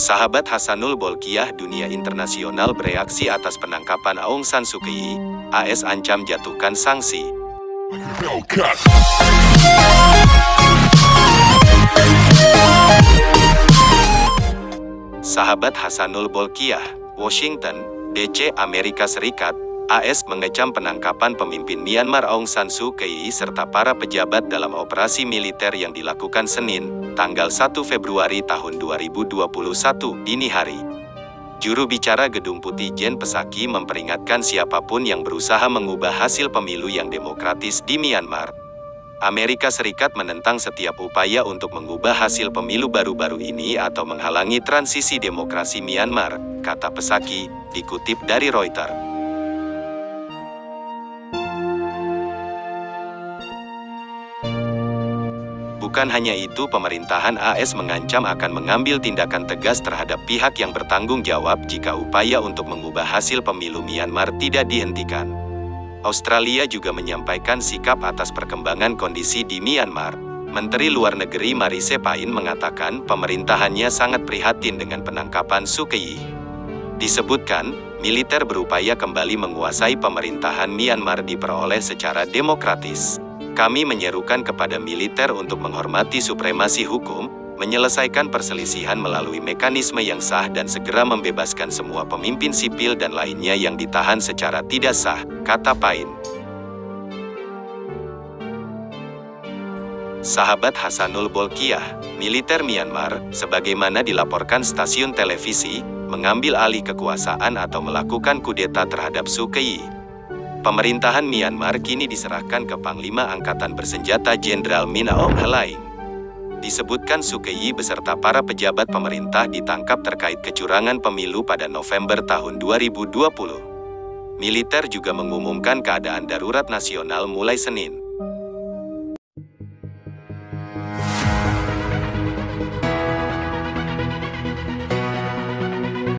Sahabat Hasanul Bolkiah, dunia internasional bereaksi atas penangkapan Aung San Suu Kyi. AS ancam jatuhkan sanksi. Sahabat Hasanul Bolkiah, Washington, DC, Amerika Serikat. AS mengecam penangkapan pemimpin Myanmar Aung San Suu Kyi serta para pejabat dalam operasi militer yang dilakukan Senin, tanggal 1 Februari tahun 2021, dini hari. Juru bicara Gedung Putih Jen Psaki memperingatkan siapapun yang berusaha mengubah hasil pemilu yang demokratis di Myanmar. Amerika Serikat menentang setiap upaya untuk mengubah hasil pemilu baru-baru ini atau menghalangi transisi demokrasi Myanmar, kata Psaki, dikutip dari Reuters. Bukan hanya itu, pemerintahan AS mengancam akan mengambil tindakan tegas terhadap pihak yang bertanggung jawab jika upaya untuk mengubah hasil pemilu Myanmar tidak dihentikan. Australia juga menyampaikan sikap atas perkembangan kondisi di Myanmar. Menteri Luar Negeri Marise Pain mengatakan pemerintahannya sangat prihatin dengan penangkapan Suu Kyi. Disebutkan, militer berupaya kembali menguasai pemerintahan Myanmar diperoleh secara demokratis. Kami menyerukan kepada militer untuk menghormati supremasi hukum, menyelesaikan perselisihan melalui mekanisme yang sah dan segera membebaskan semua pemimpin sipil dan lainnya yang ditahan secara tidak sah, kata Pain. Sahabat Hasanul Bolkiah, militer Myanmar, sebagaimana dilaporkan stasiun televisi, mengambil alih kekuasaan atau melakukan kudeta terhadap Suu Kyi. Pemerintahan Myanmar kini diserahkan ke Panglima Angkatan Bersenjata Jenderal Min Aung Hlaing. Disebutkan Suu Kyi beserta para pejabat pemerintah ditangkap terkait kecurangan pemilu pada November tahun 2020. Militer juga mengumumkan keadaan darurat nasional mulai Senin.